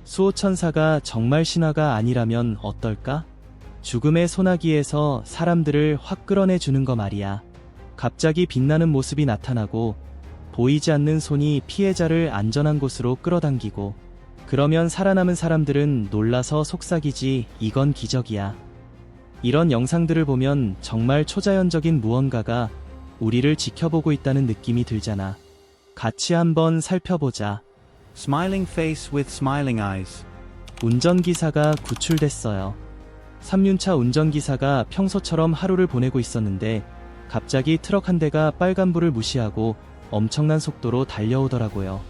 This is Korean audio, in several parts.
수호천사가 정말 신화가 아니라면 어떨까? 죽음의 소나기에서 사람들을 확 끌어내주는 거 말이야. 갑자기 빛나는 모습이 나타나고 보이지 않는 손이 피해자를 안전한 곳으로 끌어당기고, 그러면 살아남은 사람들은 놀라서 속삭이지. 이건 기적이야. 이런 영상들을 보면 정말 초자연적인 무언가가 우리를 지켜보고 있다는 느낌이 들잖아. 같이 한번 살펴보자. Smiling face with smiling eyes. 운전기사가 구출됐어요. 3륜차 운전기사가 평소처럼 하루를 보내고 있었는데 갑자기 트럭 한 대가 빨간불을 무시하고 엄청난 속도로 달려오더라고요.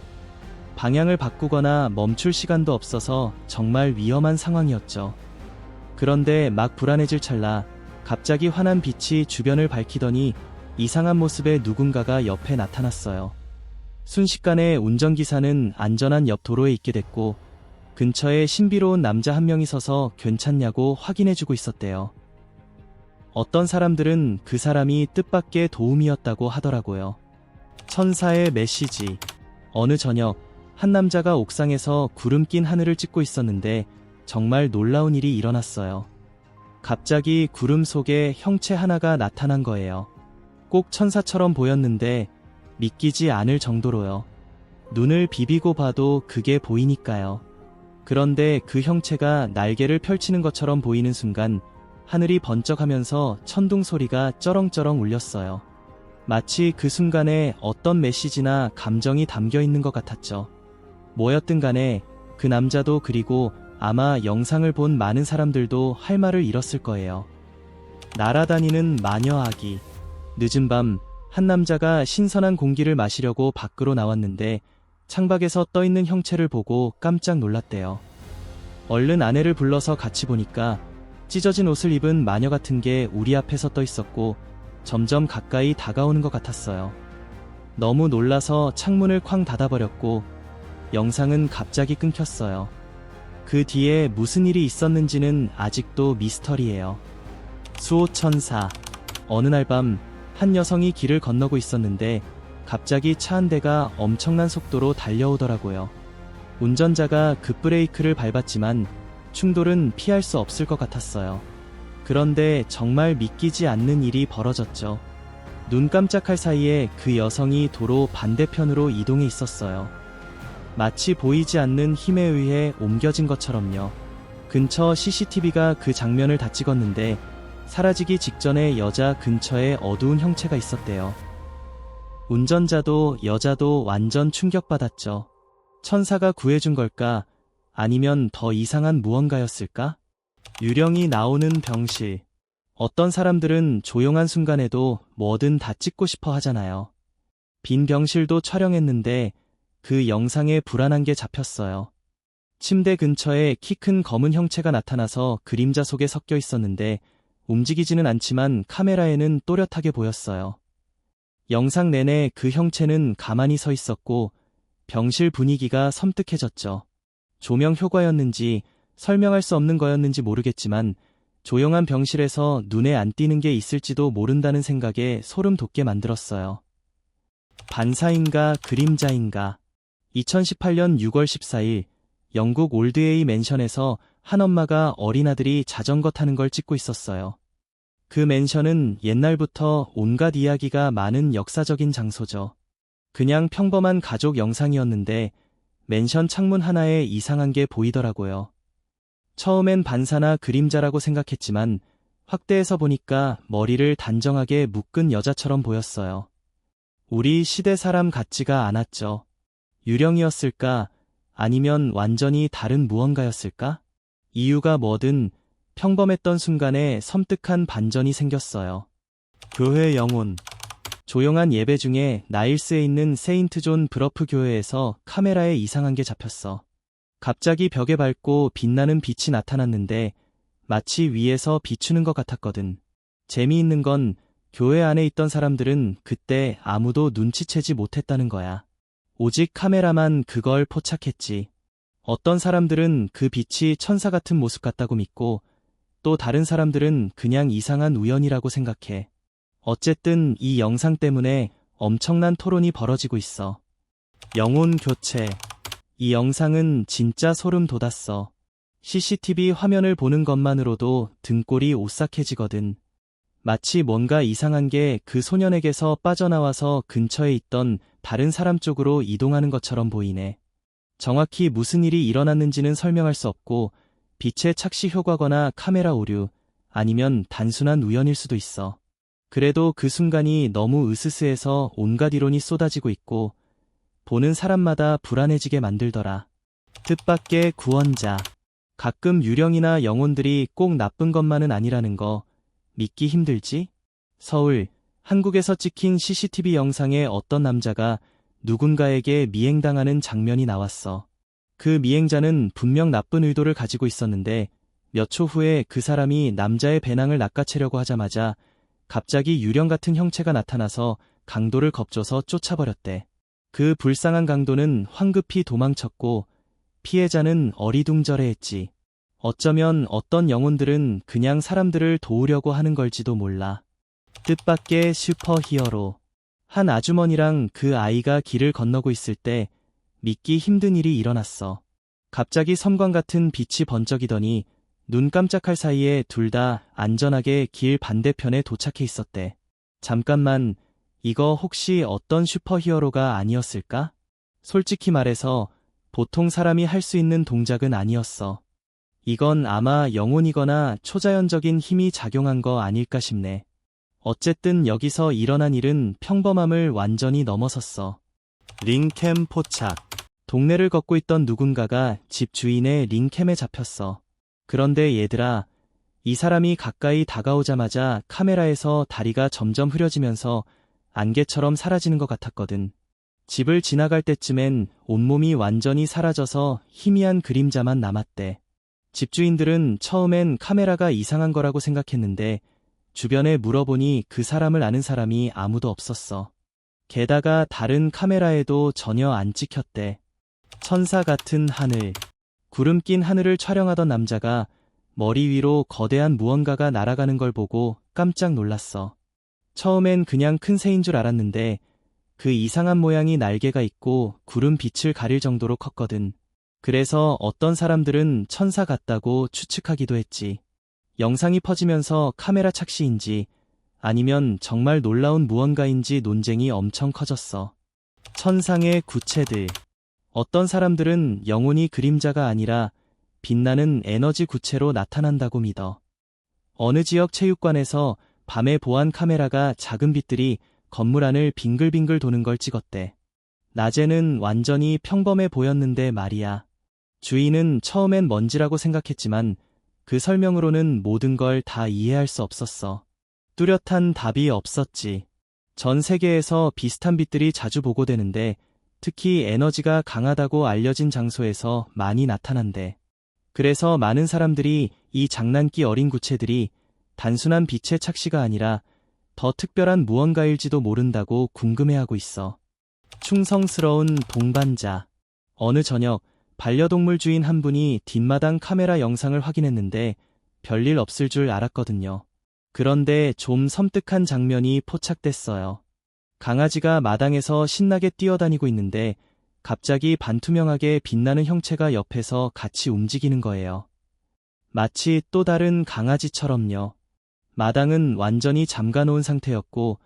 방향을 바꾸거나 멈출 시간도 없어서 정말 위험한 상황이었죠. 그런데 막 불안해질 찰나 갑자기 환한 빛이 주변을 밝히더니 이상한 모습의 누군가가 옆에 나타났어요. 순식간에 운전기사는 안전한 옆 도로에 있게 됐고, 근처에 신비로운 남자 한 명이 서서 괜찮냐고 확인해주고 있었대요. 어떤 사람들은 그 사람이 뜻밖의 도움이었다고 하더라고요. 천사의 메시지. 어느 저녁, 한 남자가 옥상에서 구름 낀 하늘을 찍고 있었는데 정말 놀라운 일이 일어났어요. 갑자기 구름 속에 형체 하나가 나타난 거예요. 꼭 천사처럼 보였는데 믿기지 않을 정도로요. 눈을 비비고 봐도 그게 보이니까요. 그런데 그 형체가 날개를 펼치는 것처럼 보이는 순간 하늘이 번쩍하면서 천둥 소리가 쩌렁쩌렁 울렸어요. 마치 그 순간에 어떤 메시지나 감정이 담겨 있는 것 같았죠. 뭐였든 간에 그 남자도, 그리고 아마 영상을 본 많은 사람들도 할 말을 잃었을 거예요. 날아다니는 마녀 아기. 늦은 밤, 한 남자가 신선한 공기를 마시려고 밖으로 나왔는데 창밖에서 떠있는 형체를 보고 깜짝 놀랐대요. 얼른 아내를 불러서 같이 보니까 찢어진 옷을 입은 마녀 같은 게 우리 앞에서 떠 있었고 점점 가까이 다가오는 것 같았어요. 너무 놀라서 창문을 쾅 닫아버렸고 영상은 갑자기 끊겼어요. 그 뒤에 무슨 일이 있었는지는 아직도 미스터리예요. 수호천사. 어느 날 밤 한 여성이 길을 건너고 있었는데 갑자기 차 한 대가 엄청난 속도로 달려오더라고요. 운전자가 급브레이크를 밟았지만 충돌은 피할 수 없을 것 같았어요. 그런데 정말 믿기지 않는 일이 벌어졌죠. 눈 깜짝할 사이에 그 여성이 도로 반대편으로 이동해 있었어요. 마치 보이지 않는 힘에 의해 옮겨진 것처럼요. 근처 CCTV가 그 장면을 다 찍었는데 사라지기 직전에 여자 근처에 어두운 형체가 있었대요. 운전자도 여자도 완전 충격받았죠. 천사가 구해준 걸까? 아니면 더 이상한 무언가였을까? 유령이 나오는 병실. 어떤 사람들은 조용한 순간에도 뭐든 다 찍고 싶어 하잖아요. 빈 병실도 촬영했는데 그 영상에 불안한 게 잡혔어요. 침대 근처에 키 큰 검은 형체가 나타나서 그림자 속에 섞여 있었는데 움직이지는 않지만 카메라에는 또렷하게 보였어요. 영상 내내 그 형체는 가만히 서 있었고 병실 분위기가 섬뜩해졌죠. 조명 효과였는지 설명할 수 없는 거였는지 모르겠지만 조용한 병실에서 눈에 안 띄는 게 있을지도 모른다는 생각에 소름 돋게 만들었어요. 반사인가 그림자인가. 2018년 6월 14일 영국 올드에이 맨션에서 한 엄마가 어린아들이 자전거 타는 걸 찍고 있었어요. 그 맨션은 옛날부터 온갖 이야기가 많은 역사적인 장소죠. 그냥 평범한 가족 영상이었는데 맨션 창문 하나에 이상한 게 보이더라고요. 처음엔 반사나 그림자라고 생각했지만 확대해서 보니까 머리를 단정하게 묶은 여자처럼 보였어요. 우리 시대 사람 같지가 않았죠. 유령이었을까? 아니면 완전히 다른 무언가였을까? 이유가 뭐든 평범했던 순간에 섬뜩한 반전이 생겼어요. 교회 영혼. 조용한 예배 중에 나일스에 있는 세인트 존 브러프 교회에서 카메라에 이상한 게 잡혔어. 갑자기 벽에 밝고 빛나는 빛이 나타났는데 마치 위에서 비추는 것 같았거든. 재미있는 건 교회 안에 있던 사람들은 그때 아무도 눈치채지 못했다는 거야. 오직 카메라만 그걸 포착했지. 어떤 사람들은 그 빛이 천사 같은 모습 같다고 믿고 또 다른 사람들은 그냥 이상한 우연이라고 생각해. 어쨌든 이 영상 때문에 엄청난 토론이 벌어지고 있어. 영혼 교체. 이 영상은 진짜 소름 돋았어. CCTV 화면을 보는 것만으로도 등골이 오싹해지거든. 마치 뭔가 이상한 게 그 소년에게서 빠져나와서 근처에 있던 다른 사람 쪽으로 이동하는 것처럼 보이네. 정확히 무슨 일이 일어났는지는 설명할 수 없고 빛의 착시 효과거나 카메라 오류, 아니면 단순한 우연일 수도 있어. 그래도 그 순간이 너무 으스스해서 온갖 이론이 쏟아지고 있고 보는 사람마다 불안해지게 만들더라. 뜻밖의 구원자. 가끔 유령이나 영혼들이 꼭 나쁜 것만은 아니라는 거 믿기 힘들지? 서울, 한국에서 찍힌 CCTV 영상에 어떤 남자가 누군가에게 미행당하는 장면이 나왔어. 그 미행자는 분명 나쁜 의도를 가지고 있었는데 몇 초 후에 그 사람이 남자의 배낭을 낚아채려고 하자마자 갑자기 유령 같은 형체가 나타나서 강도를 겁줘서 쫓아버렸대. 그 불쌍한 강도는 황급히 도망쳤고 피해자는 어리둥절해했지. 어쩌면 어떤 영혼들은 그냥 사람들을 도우려고 하는 걸지도 몰라. 뜻밖의 슈퍼히어로. 한 아주머니랑 그 아이가 길을 건너고 있을 때 믿기 힘든 일이 일어났어. 갑자기 섬광 같은 빛이 번쩍이더니 눈 깜짝할 사이에 둘 다 안전하게 길 반대편에 도착해 있었대. 잠깐만, 이거 혹시 어떤 슈퍼히어로가 아니었을까? 솔직히 말해서 보통 사람이 할 수 있는 동작은 아니었어. 이건 아마 영혼이거나 초자연적인 힘이 작용한 거 아닐까 싶네. 어쨌든 여기서 일어난 일은 평범함을 완전히 넘어섰어. 링캠 포착. 동네를 걷고 있던 누군가가 집 주인의 링캠에 잡혔어. 그런데 얘들아, 이 사람이 가까이 다가오자마자 카메라에서 다리가 점점 흐려지면서 안개처럼 사라지는 것 같았거든. 집을 지나갈 때쯤엔 온몸이 완전히 사라져서 희미한 그림자만 남았대. 집주인들은 처음엔 카메라가 이상한 거라고 생각했는데 주변에 물어보니 그 사람을 아는 사람이 아무도 없었어. 게다가 다른 카메라에도 전혀 안 찍혔대. 천사 같은 하늘. 구름 낀 하늘을 촬영하던 남자가 머리 위로 거대한 무언가가 날아가는 걸 보고 깜짝 놀랐어. 처음엔 그냥 큰 새인 줄 알았는데 그 이상한 모양이 날개가 있고 구름 빛을 가릴 정도로 컸거든. 그래서 어떤 사람들은 천사 같다고 추측하기도 했지. 영상이 퍼지면서 카메라 착시인지 아니면 정말 놀라운 무언가인지 논쟁이 엄청 커졌어. 천상의 구체들. 어떤 사람들은 영혼이 그림자가 아니라 빛나는 에너지 구체로 나타난다고 믿어. 어느 지역 체육관에서 밤에 보안 카메라가 작은 빛들이 건물 안을 빙글빙글 도는 걸 찍었대. 낮에는 완전히 평범해 보였는데 말이야. 주인은 처음엔 먼지라고 생각했지만 그 설명으로는 모든 걸 다 이해할 수 없었어. 뚜렷한 답이 없었지. 전 세계에서 비슷한 빛들이 자주 보고되는데 특히 에너지가 강하다고 알려진 장소에서 많이 나타난대. 그래서 많은 사람들이 이 장난기 어린 구체들이 단순한 빛의 착시가 아니라 더 특별한 무언가일지도 모른다고 궁금해하고 있어. 충성스러운 동반자. 어느 저녁 반려동물 주인 한 분이 뒷마당 카메라 영상을 확인했는데 별일 없을 줄 알았거든요. 그런데 좀 섬뜩한 장면이 포착됐어요. 강아지가 마당에서 신나게 뛰어다니고 있는데 갑자기 반투명하게 빛나는 형체가 옆에서 같이 움직이는 거예요. 마치 또 다른 강아지처럼요. 마당은 완전히 잠가놓은 상태였고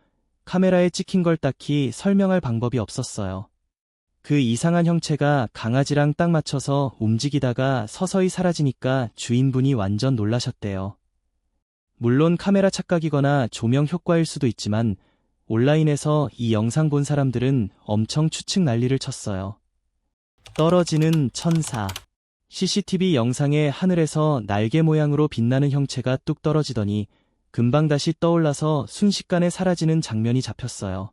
카메라에 찍힌 걸 딱히 설명할 방법이 없었어요. 그 이상한 형체가 강아지랑 딱 맞춰서 움직이다가 서서히 사라지니까 주인분이 완전 놀라셨대요. 물론 카메라 착각이거나 조명 효과일 수도 있지만 온라인에서 이 영상 본 사람들은 엄청 추측 난리를 쳤어요. 떨어지는 천사. CCTV 영상에 하늘에서 날개 모양으로 빛나는 형체가 뚝 떨어지더니 금방 다시 떠올라서 순식간에 사라지는 장면이 잡혔어요.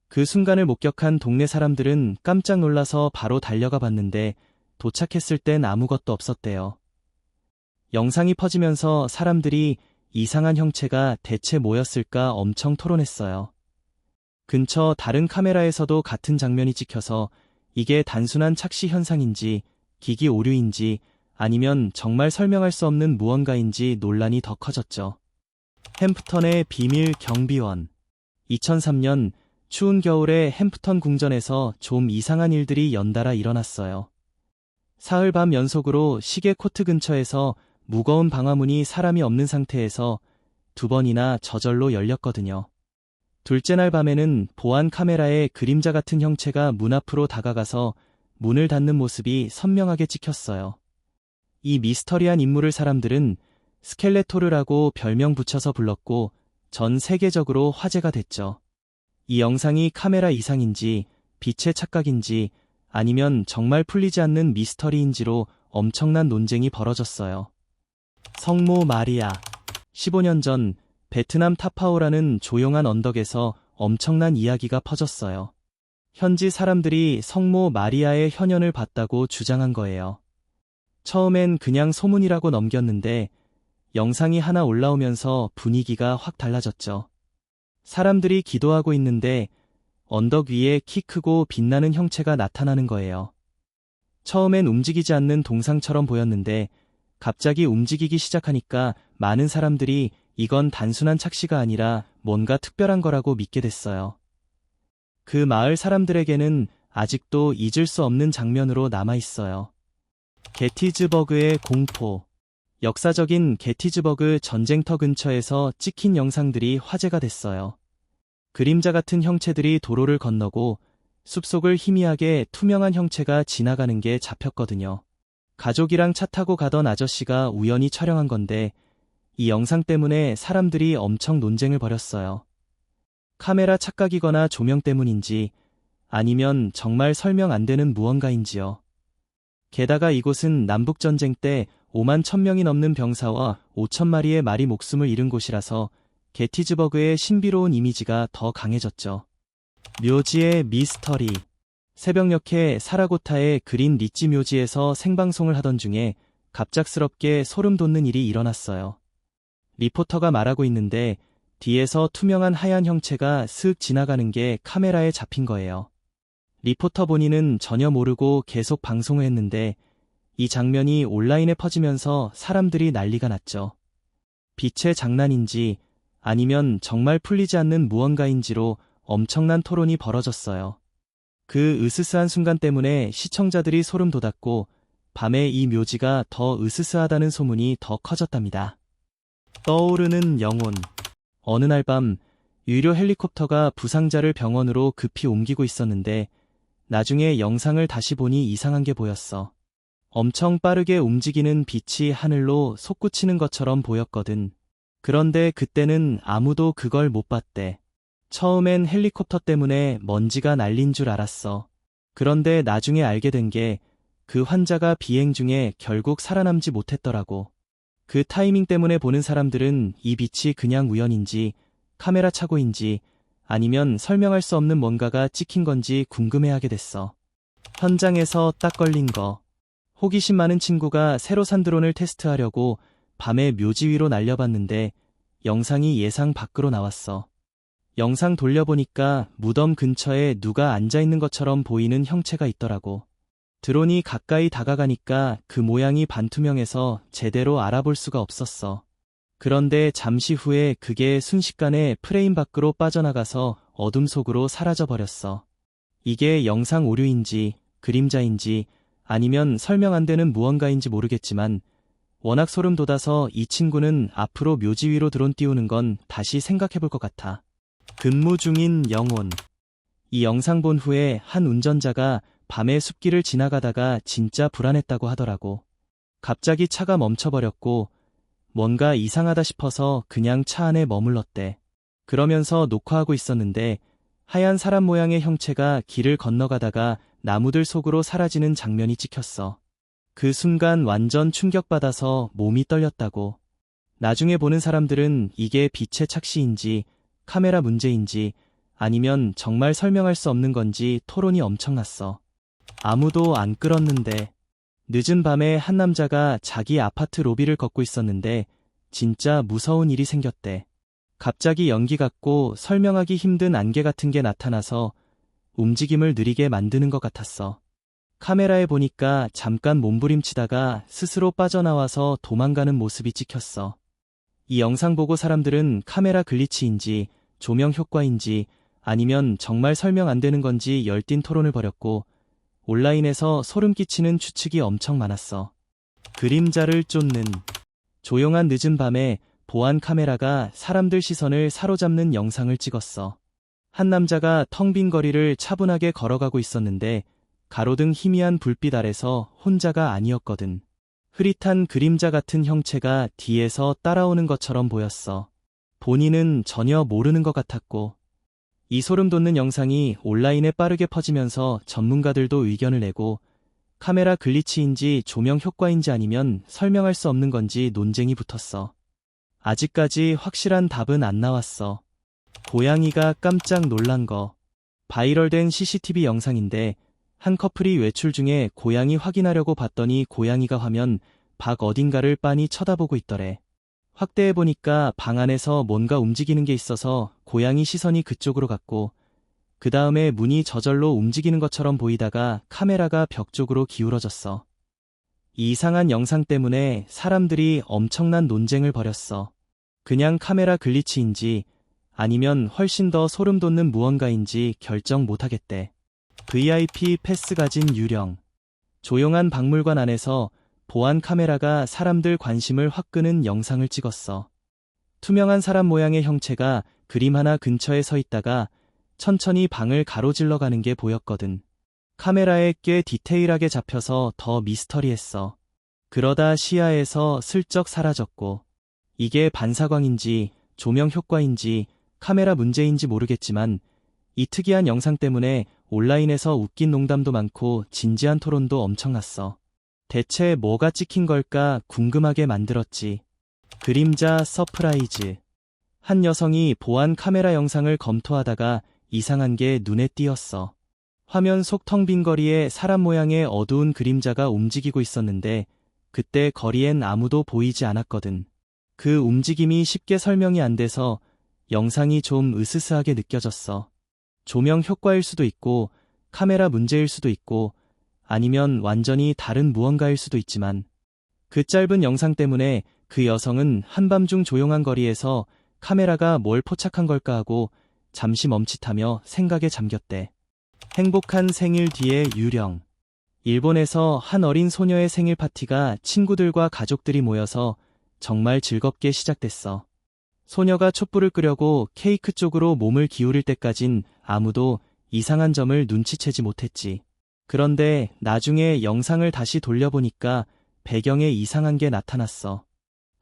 그 순간을 목격한 동네 사람들은 깜짝 놀라서 바로 달려가 봤는데 도착했을 땐 아무것도 없었대요. 영상이 퍼지면서 사람들이 이상한 형체가 대체 뭐였을까 엄청 토론했어요. 근처 다른 카메라에서도 같은 장면이 찍혀서 이게 단순한 착시 현상인지 기기 오류인지 아니면 정말 설명할 수 없는 무언가인지 논란이 더 커졌죠. 햄프턴의 비밀 경비원. 2003년 추운 겨울에 햄프턴 궁전에서 좀 이상한 일들이 연달아 일어났어요. 사흘 밤 연속으로 시계 코트 근처에서 무거운 방화문이 사람이 없는 상태에서 2번이나 저절로 열렸거든요. 둘째 날 밤에는 보안 카메라에 그림자 같은 형체가 문 앞으로 다가가서 문을 닫는 모습이 선명하게 찍혔어요. 이 미스터리한 인물을 사람들은 스켈레토르라고 별명 붙여서 불렀고 전 세계적으로 화제가 됐죠. 이 영상이 카메라 이상인지 빛의 착각인지 아니면 정말 풀리지 않는 미스터리인지로 엄청난 논쟁이 벌어졌어요. 성모 마리아. 15년 전 베트남 타파오라는 조용한 언덕에서 엄청난 이야기가 퍼졌어요. 현지 사람들이 성모 마리아의 현현을 봤다고 주장한 거예요. 처음엔 그냥 소문이라고 넘겼는데 영상이 하나 올라오면서 분위기가 확 달라졌죠. 사람들이 기도하고 있는데 언덕 위에 키 크고 빛나는 형체가 나타나는 거예요. 처음엔 움직이지 않는 동상처럼 보였는데 갑자기 움직이기 시작하니까 많은 사람들이 이건 단순한 착시가 아니라 뭔가 특별한 거라고 믿게 됐어요. 그 마을 사람들에게는 아직도 잊을 수 없는 장면으로 남아있어요. 게티즈버그의 공포. 역사적인 게티즈버그 전쟁터 근처에서 찍힌 영상들이 화제가 됐어요. 그림자 같은 형체들이 도로를 건너고 숲속을 희미하게 투명한 형체가 지나가는 게 잡혔거든요. 가족이랑 차 타고 가던 아저씨가 우연히 촬영한 건데 이 영상 때문에 사람들이 엄청 논쟁을 벌였어요. 카메라 착각이거나 조명 때문인지 아니면 정말 설명 안 되는 무언가인지요. 게다가 이곳은 남북전쟁 때 5만 1,000명이 넘는 병사와 5,000마리의 말이 목숨을 잃은 곳이라서 게티즈버그의 신비로운 이미지가 더 강해졌죠. 묘지의 미스터리. 새벽녘에 사라고타의 그린 리치 묘지에서 생방송을 하던 중에 갑작스럽게 소름 돋는 일이 일어났어요. 리포터가 말하고 있는데 뒤에서 투명한 하얀 형체가 슥 지나가는 게 카메라에 잡힌 거예요. 리포터 본인은 전혀 모르고 계속 방송을 했는데 이 장면이 온라인에 퍼지면서 사람들이 난리가 났죠. 빛의 장난인지 아니면 정말 풀리지 않는 무언가인지로 엄청난 토론이 벌어졌어요. 그 으스스한 순간 때문에 시청자들이 소름 돋았고 밤에 이 묘지가 더 으스스하다는 소문이 더 커졌답니다. 떠오르는 영혼. 어느 날 밤 유료 헬리콥터가 부상자를 병원으로 급히 옮기고 있었는데 나중에 영상을 다시 보니 이상한 게 보였어. 엄청 빠르게 움직이는 빛이 하늘로 솟구치는 것처럼 보였거든. 그런데 그때는 아무도 그걸 못 봤대. 처음엔 헬리콥터 때문에 먼지가 날린 줄 알았어. 그런데 나중에 알게 된 게 그 환자가 비행 중에 결국 살아남지 못했더라고. 그 타이밍 때문에 보는 사람들은 이 빛이 그냥 우연인지 카메라 착오인지 아니면 설명할 수 없는 뭔가가 찍힌 건지 궁금해하게 됐어. 현장에서 딱 걸린 거. 호기심 많은 친구가 새로 산 드론을 테스트하려고 밤에 묘지 위로 날려봤는데 영상이 예상 밖으로 나왔어. 영상 돌려보니까 무덤 근처에 누가 앉아있는 것처럼 보이는 형체가 있더라고. 드론이 가까이 다가가니까 그 모양이 반투명해서 제대로 알아볼 수가 없었어. 그런데 잠시 후에 그게 순식간에 프레임 밖으로 빠져나가서 어둠 속으로 사라져버렸어. 이게 영상 오류인지 그림자인지 아니면 설명 안 되는 무언가인지 모르겠지만 워낙 소름 돋아서 이 친구는 앞으로 묘지 위로 드론 띄우는 건 다시 생각해볼 것 같아. 근무 중인 영혼. 이 영상 본 후에 한 운전자가 밤에 숲길을 지나가다가 진짜 불안했다고 하더라고. 갑자기 차가 멈춰버렸고 뭔가 이상하다 싶어서 그냥 차 안에 머물렀대. 그러면서 녹화하고 있었는데 하얀 사람 모양의 형체가 길을 건너가다가 나무들 속으로 사라지는 장면이 찍혔어. 그 순간 완전 충격받아서 몸이 떨렸다고. 나중에 보는 사람들은 이게 빛의 착시인지 카메라 문제인지 아니면 정말 설명할 수 없는 건지 토론이 엄청났어. 아무도 안 끌었는데. 늦은 밤에 한 남자가 자기 아파트 로비를 걷고 있었는데 진짜 무서운 일이 생겼대. 갑자기 연기 같고 설명하기 힘든 안개 같은 게 나타나서 움직임을 느리게 만드는 것 같았어. 카메라에 보니까 잠깐 몸부림치다가 스스로 빠져나와서 도망가는 모습이 찍혔어. 이 영상 보고 사람들은 카메라 글리치인지 조명 효과인지 아니면 정말 설명 안 되는 건지 열띤 토론을 벌였고 온라인에서 소름 끼치는 추측이 엄청 많았어. 그림자를 쫓는 조용한 늦은 밤에 보안 카메라가 사람들 시선을 사로잡는 영상을 찍었어. 한 남자가 텅 빈 거리를 차분하게 걸어가고 있었는데 가로등 희미한 불빛 아래서 혼자가 아니었거든. 흐릿한 그림자 같은 형체가 뒤에서 따라오는 것처럼 보였어. 본인은 전혀 모르는 것 같았고 이 소름 돋는 영상이 온라인에 빠르게 퍼지면서 전문가들도 의견을 내고 카메라 글리치인지 조명 효과인지 아니면 설명할 수 없는 건지 논쟁이 붙었어. 아직까지 확실한 답은 안 나왔어. 고양이가 깜짝 놀란 거. 바이럴된 CCTV 영상인데 한 커플이 외출 중에 고양이 확인하려고 봤더니 고양이가 화면 밖 어딘가를 빤히 쳐다보고 있더래. 확대해보니까 방 안에서 뭔가 움직이는 게 있어서 고양이 시선이 그쪽으로 갔고 그 다음에 문이 저절로 움직이는 것처럼 보이다가 카메라가 벽 쪽으로 기울어졌어. 이 이상한 영상 때문에 사람들이 엄청난 논쟁을 벌였어. 그냥 카메라 글리치인지 아니면 훨씬 더 소름 돋는 무언가인지 결정 못하겠대. VIP 패스 가진 유령. 조용한 박물관 안에서 보안 카메라가 사람들 관심을 확 끄는 영상을 찍었어. 투명한 사람 모양의 형체가 그림 하나 근처에 서 있다가 천천히 방을 가로질러 가는 게 보였거든. 카메라에 꽤 디테일하게 잡혀서 더 미스터리했어. 그러다 시야에서 슬쩍 사라졌고 이게 반사광인지 조명 효과인지 카메라 문제인지 모르겠지만 이 특이한 영상 때문에 온라인에서 웃긴 농담도 많고 진지한 토론도 엄청났어. 대체 뭐가 찍힌 걸까 궁금하게 만들었지. 그림자 서프라이즈. 한 여성이 보안 카메라 영상을 검토하다가 이상한 게 눈에 띄었어. 화면 속 텅 빈 거리에 사람 모양의 어두운 그림자가 움직이고 있었는데 그때 거리엔 아무도 보이지 않았거든. 그 움직임이 쉽게 설명이 안 돼서 영상이 좀 으스스하게 느껴졌어. 조명 효과일 수도 있고 카메라 문제일 수도 있고 아니면 완전히 다른 무언가일 수도 있지만 그 짧은 영상 때문에 그 여성은 한밤중 조용한 거리에서 카메라가 뭘 포착한 걸까 하고 잠시 멈칫하며 생각에 잠겼대. 행복한 생일 뒤에 유령. 일본에서 한 어린 소녀의 생일 파티가 친구들과 가족들이 모여서 정말 즐겁게 시작됐어. 소녀가 촛불을 끄려고 케이크 쪽으로 몸을 기울일 때까진 아무도 이상한 점을 눈치채지 못했지. 그런데 나중에 영상을 다시 돌려보니까 배경에 이상한 게 나타났어.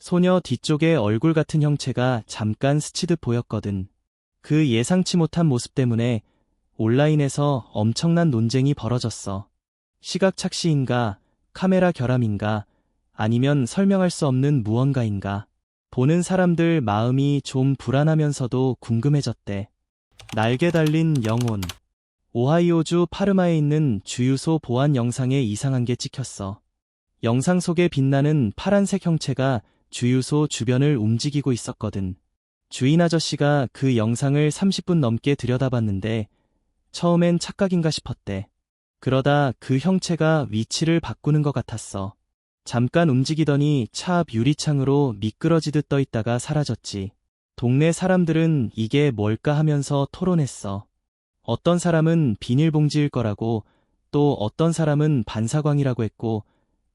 소녀 뒤쪽에 얼굴 같은 형체가 잠깐 스치듯 보였거든. 그 예상치 못한 모습 때문에 온라인에서 엄청난 논쟁이 벌어졌어. 시각 착시인가, 카메라 결함인가, 아니면 설명할 수 없는 무언가인가. 보는 사람들 마음이 좀 불안하면서도 궁금해졌대. 날개 달린 영혼. 오하이오주 파르마에 있는 주유소 보안 영상에 이상한 게 찍혔어. 영상 속에 빛나는 파란색 형체가 주유소 주변을 움직이고 있었거든. 주인 아저씨가 그 영상을 30분 넘게 들여다봤는데 처음엔 착각인가 싶었대. 그러다 그 형체가 위치를 바꾸는 것 같았어. 잠깐 움직이더니 차 앞 유리창으로 미끄러지듯 떠 있다가 사라졌지. 동네 사람들은 이게 뭘까 하면서 토론했어. 어떤 사람은 비닐봉지일 거라고, 또 어떤 사람은 반사광이라고 했고,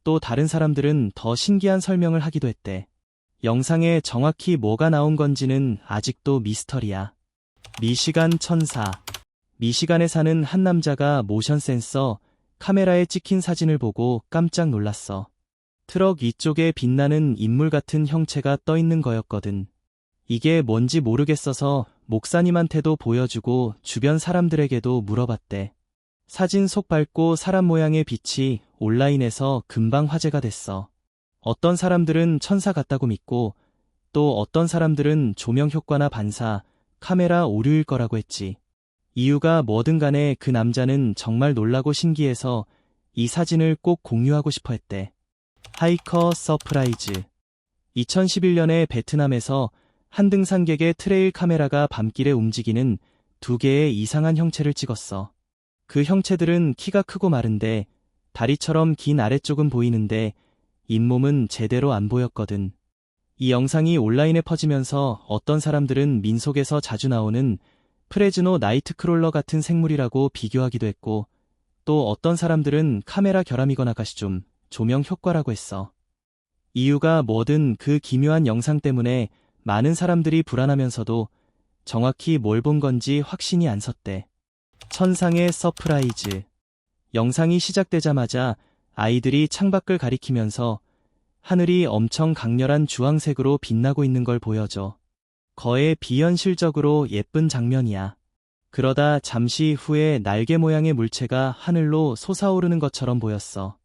또 다른 사람들은 더 신기한 설명을 하기도 했대. 영상에 정확히 뭐가 나온 건지는 아직도 미스터리야. 미시간 천사. 미시간에 사는 한 남자가 모션 센서, 카메라에 찍힌 사진을 보고 깜짝 놀랐어. 트럭 위쪽에 빛나는 인물 같은 형체가 떠 있는 거였거든. 이게 뭔지 모르겠어서 목사님한테도 보여주고 주변 사람들에게도 물어봤대. 사진 속 밝고 사람 모양의 빛이 온라인에서 금방 화제가 됐어. 어떤 사람들은 천사 같다고 믿고 또 어떤 사람들은 조명 효과나 반사, 카메라 오류일 거라고 했지. 이유가 뭐든 간에 그 남자는 정말 놀라고 신기해서 이 사진을 꼭 공유하고 싶어 했대. 하이커 서프라이즈. 2011년에 베트남에서 한 등산객의 트레일 카메라가 밤길에 움직이는 두 개의 이상한 형체를 찍었어. 그 형체들은 키가 크고 마른데 다리처럼 긴 아래쪽은 보이는데 잇몸은 제대로 안 보였거든. 이 영상이 온라인에 퍼지면서 어떤 사람들은 민속에서 자주 나오는 프레즈노 나이트크롤러 같은 생물이라고 비교하기도 했고, 또 어떤 사람들은 카메라 결함이거나 가시줌, 조명 효과라고 했어. 이유가 뭐든 그 기묘한 영상 때문에 많은 사람들이 불안하면서도 정확히 뭘 본 건지 확신이 안 섰대. 천상의 서프라이즈. 영상이 시작되자마자 아이들이 창밖을 가리키면서 하늘이 엄청 강렬한 주황색으로 빛나고 있는 걸 보여줘. 거의 비현실적으로 예쁜 장면이야. 그러다 잠시 후에 날개 모양의 물체가 하늘로 솟아오르는 것처럼 보였어.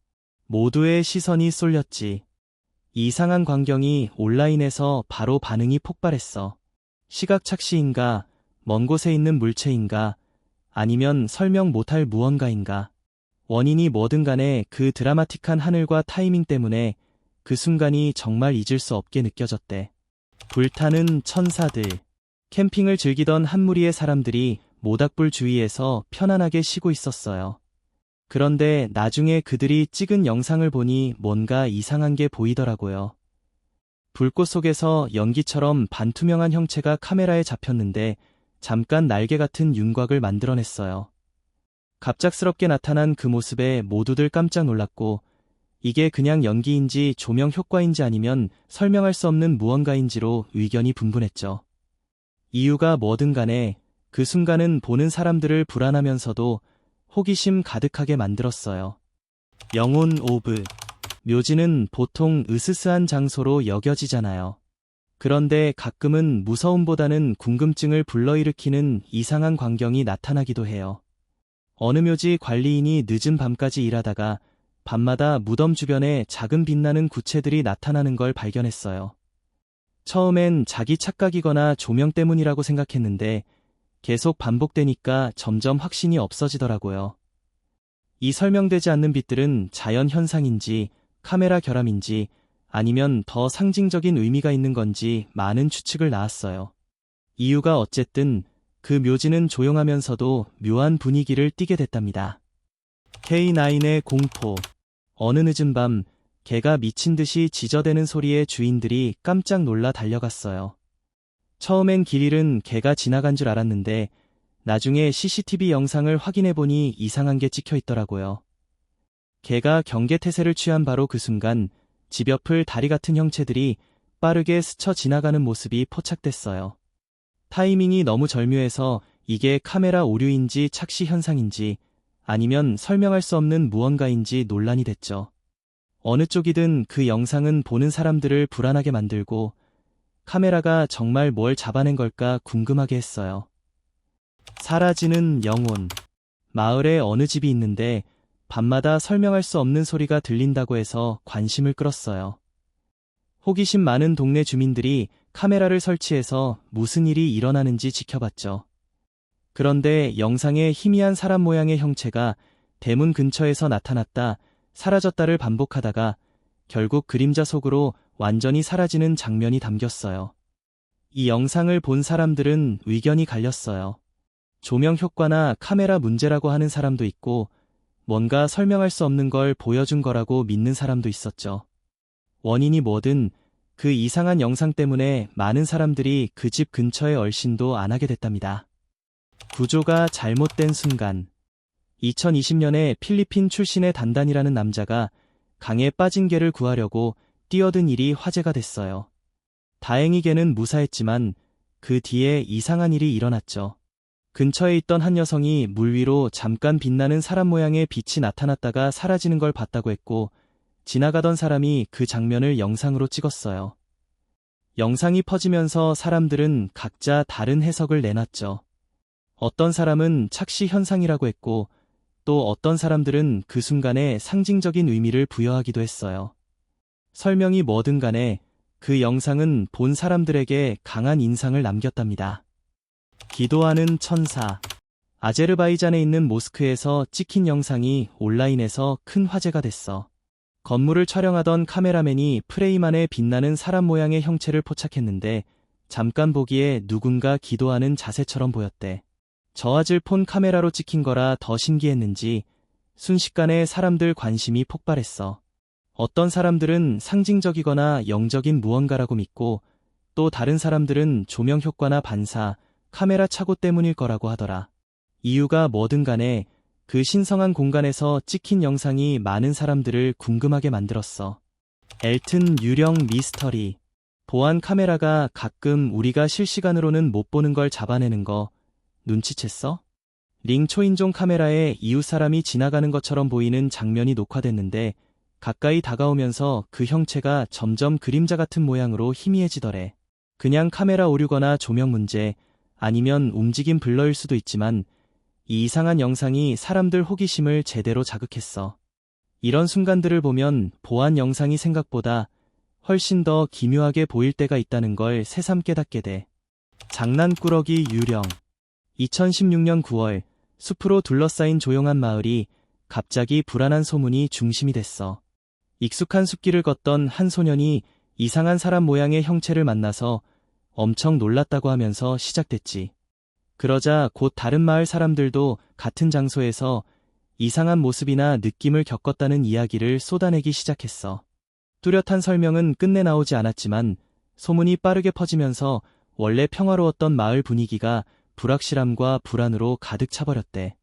모두의 시선이 쏠렸지. 이상한 광경이 온라인에서 바로 반응이 폭발했어. 시각착시인가, 먼 곳에 있는 물체인가, 아니면 설명 못할 무언가인가. 원인이 뭐든 간에 그 드라마틱한 하늘과 타이밍 때문에 그 순간이 정말 잊을 수 없게 느껴졌대. 불타는 천사들. 캠핑을 즐기던 한 무리의 사람들이 모닥불 주위에서 편안하게 쉬고 있었어요. 그런데 나중에 그들이 찍은 영상을 보니 뭔가 이상한 게 보이더라고요. 불꽃 속에서 연기처럼 반투명한 형체가 카메라에 잡혔는데 잠깐 날개 같은 윤곽을 만들어냈어요. 갑작스럽게 나타난 그 모습에 모두들 깜짝 놀랐고, 이게 그냥 연기인지 조명 효과인지 아니면 설명할 수 없는 무언가인지로 의견이 분분했죠. 이유가 뭐든 간에 그 순간은 보는 사람들을 불안하면서도 호기심 가득하게 만들었어요. 영혼 오브. 묘지는 보통 으스스한 장소로 여겨지잖아요. 그런데 가끔은 무서움보다는 궁금증을 불러일으키는 이상한 광경이 나타나기도 해요. 어느 묘지 관리인이 늦은 밤까지 일하다가 밤마다 무덤 주변에 작은 빛나는 구체들이 나타나는 걸 발견했어요. 처음엔 자기 착각이거나 조명 때문이라고 생각했는데 계속 반복되니까 점점 확신이 없어지더라고요. 이 설명되지 않는 빛들은 자연 현상인지 카메라 결함인지 아니면 더 상징적인 의미가 있는 건지 많은 추측을 낳았어요. 이유가 어쨌든 그 묘지는 조용하면서도 묘한 분위기를 띠게 됐답니다. K9의 공포. 어느 늦은 밤 개가 미친 듯이 짖어대는 소리에 주인들이 깜짝 놀라 달려갔어요. 처음엔 길 잃은 개가 지나간 줄 알았는데 나중에 CCTV 영상을 확인해보니 이상한 게 찍혀 있더라고요. 개가 경계태세를 취한 바로 그 순간 집 옆을 다리 같은 형체들이 빠르게 스쳐 지나가는 모습이 포착됐어요. 타이밍이 너무 절묘해서 이게 카메라 오류인지 착시 현상인지 아니면 설명할 수 없는 무언가인지 논란이 됐죠. 어느 쪽이든 그 영상은 보는 사람들을 불안하게 만들고 카메라가 정말 뭘 잡아낸 걸까 궁금하게 했어요. 사라지는 영혼. 마을에 어느 집이 있는데 밤마다 설명할 수 없는 소리가 들린다고 해서 관심을 끌었어요. 호기심 많은 동네 주민들이 카메라를 설치해서 무슨 일이 일어나는지 지켜봤죠. 그런데 영상에 희미한 사람 모양의 형체가 대문 근처에서 나타났다 사라졌다를 반복하다가 결국 그림자 속으로 완전히 사라지는 장면이 담겼어요. 이 영상을 본 사람들은 의견이 갈렸어요. 조명 효과나 카메라 문제라고 하는 사람도 있고 뭔가 설명할 수 없는 걸 보여준 거라고 믿는 사람도 있었죠. 원인이 뭐든 그 이상한 영상 때문에 많은 사람들이 그 집 근처에 얼씬도 안 하게 됐답니다. 구조가 잘못된 순간. 2020년에 필리핀 출신의 단단이라는 남자가 강에 빠진 개를 구하려고 뛰어든 일이 화제가 됐어요. 다행히 개는 무사했지만 그 뒤에 이상한 일이 일어났죠. 근처에 있던 한 여성이 물 위로 잠깐 빛나는 사람 모양의 빛이 나타났다가 사라지는 걸 봤다고 했고 지나가던 사람이 그 장면을 영상으로 찍었어요. 영상이 퍼지면서 사람들은 각자 다른 해석을 내놨죠. 어떤 사람은 착시 현상이라고 했고 또 어떤 사람들은 그 순간에 상징적인 의미를 부여하기도 했어요. 설명이 뭐든 간에 그 영상은 본 사람들에게 강한 인상을 남겼답니다. 기도하는 천사. 아제르바이잔에 있는 모스크에서 찍힌 영상이 온라인에서 큰 화제가 됐어. 건물을 촬영하던 카메라맨이 프레임 안에 빛나는 사람 모양의 형체를 포착했는데 잠깐 보기에 누군가 기도하는 자세처럼 보였대. 저화질 폰 카메라로 찍힌 거라 더 신기했는지 순식간에 사람들 관심이 폭발했어. 어떤 사람들은 상징적이거나 영적인 무언가라고 믿고 또 다른 사람들은 조명 효과나 반사, 카메라 착오 때문일 거라고 하더라. 이유가 뭐든 간에 그 신성한 공간에서 찍힌 영상이 많은 사람들을 궁금하게 만들었어. 엘튼 유령 미스터리. 보안 카메라가 가끔 우리가 실시간으로는 못 보는 걸 잡아내는 거 눈치챘어? 링 초인종 카메라에 이웃 사람이 지나가는 것처럼 보이는 장면이 녹화됐는데 가까이 다가오면서 그 형체가 점점 그림자 같은 모양으로 희미해지더래. 그냥 카메라 오류거나 조명 문제, 아니면 움직임 블러일 수도 있지만 이 이상한 영상이 사람들 호기심을 제대로 자극했어. 이런 순간들을 보면 보안 영상이 생각보다 훨씬 더 기묘하게 보일 때가 있다는 걸 새삼 깨닫게 돼. 장난꾸러기 유령. 2016년 9월, 숲으로 둘러싸인 조용한 마을이 갑자기 불안한 소문이 중심이 됐어. 익숙한 숲길을 걷던 한 소년이 이상한 사람 모양의 형체를 만나서 엄청 놀랐다고 하면서 시작됐지. 그러자 곧 다른 마을 사람들도 같은 장소에서 이상한 모습이나 느낌을 겪었다는 이야기를 쏟아내기 시작했어. 뚜렷한 설명은 끝내 나오지 않았지만 소문이 빠르게 퍼지면서 원래 평화로웠던 마을 분위기가 불확실함과 불안으로 가득 차버렸대.